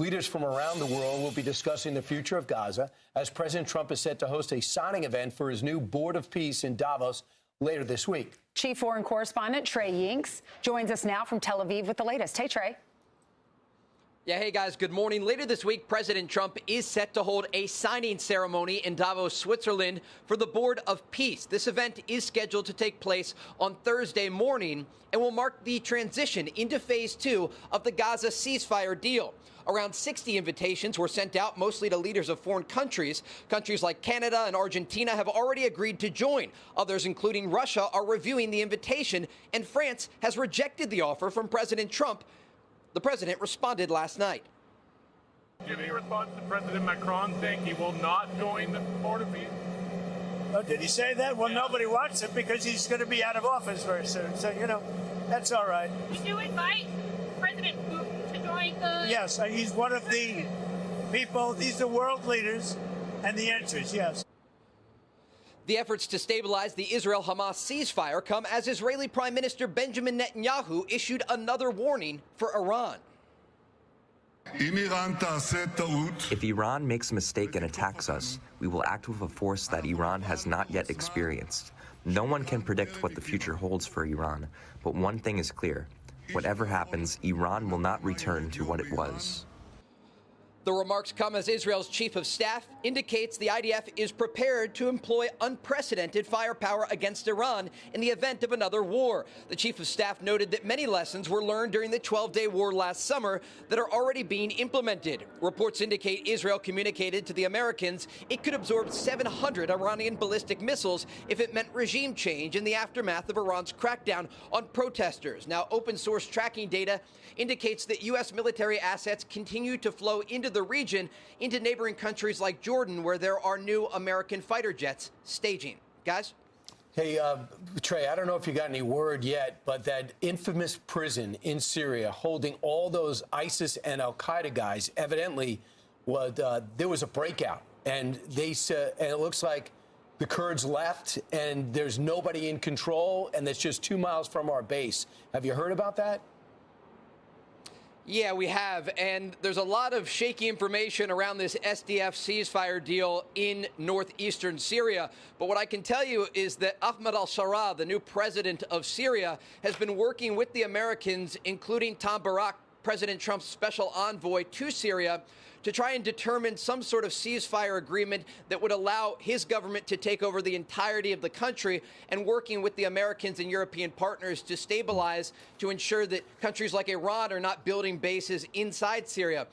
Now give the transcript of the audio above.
Leaders from around the world will be discussing the future of Gaza as President Trump is set to host a signing event for his new Board of Peace in Davos later this week. Chief Foreign Correspondent Trey Yingst joins us now from Tel Aviv with the latest. Hey, Trey. Yeah, hey guys, good morning. Later this week, President Trump is set to hold a signing ceremony in Davos, Switzerland for the Board of Peace. This event is scheduled to take place on Thursday morning and will mark the transition into phase 2 of the Gaza ceasefire deal. Around 60 invitations were sent out, mostly to leaders of foreign countries. Countries like Canada and Argentina have already agreed to join. Others, including Russia, are reviewing the invitation, and France has rejected the offer from President Trump. The president responded last night. Do you have any response to President Macron saying he will not join the Board of Peace? Oh, did he say that? Well, nobody wants it because he's going to be out of office very soon. So, that's all right. Did you invite President Putin to join the... Yes, he's one of the people. These are world leaders. And the answer is yes. The efforts to stabilize the Israel-Hamas ceasefire come as Israeli Prime Minister Benjamin Netanyahu issued another warning for Iran. If Iran makes a mistake and attacks us, we will act with a force that Iran has not yet experienced. No one can predict what the future holds for Iran, but one thing is clear. Whatever happens, Iran will not return to what it was. The remarks come as Israel's chief of staff indicates the IDF is prepared to employ unprecedented firepower against Iran in the event of another war. The chief of staff noted that many lessons were learned during the 12-day war last summer that are already being implemented. Reports indicate Israel communicated to the Americans it could absorb 700 Iranian ballistic missiles if it meant regime change in the aftermath of Iran's crackdown on protesters. Now, open-source tracking data indicates that U.S. military assets continue to flow into the region, into neighboring countries like Jordan, where there are new American fighter jets staging. Guys? Hey, Trey, I don't know if you got any word yet, but that infamous prison in Syria holding all those ISIS and al-Qaeda guys, evidently, there was a breakout. And they said, and it looks like the Kurds left, and there's nobody in control, and that's just 2 miles from our base. Have you heard about that? Yeah, we have, and there's a lot of shaky information around this SDF ceasefire deal in northeastern Syria. But what I can tell you is that Ahmed al-Sharaa, the new president of Syria, has been working with the Americans, including Tom Barak, President Trump's special envoy to Syria, to try and determine some sort of ceasefire agreement that would allow his government to take over the entirety of the country, and working with the Americans and European partners to stabilize, to ensure that countries like Iran are not building bases inside Syria.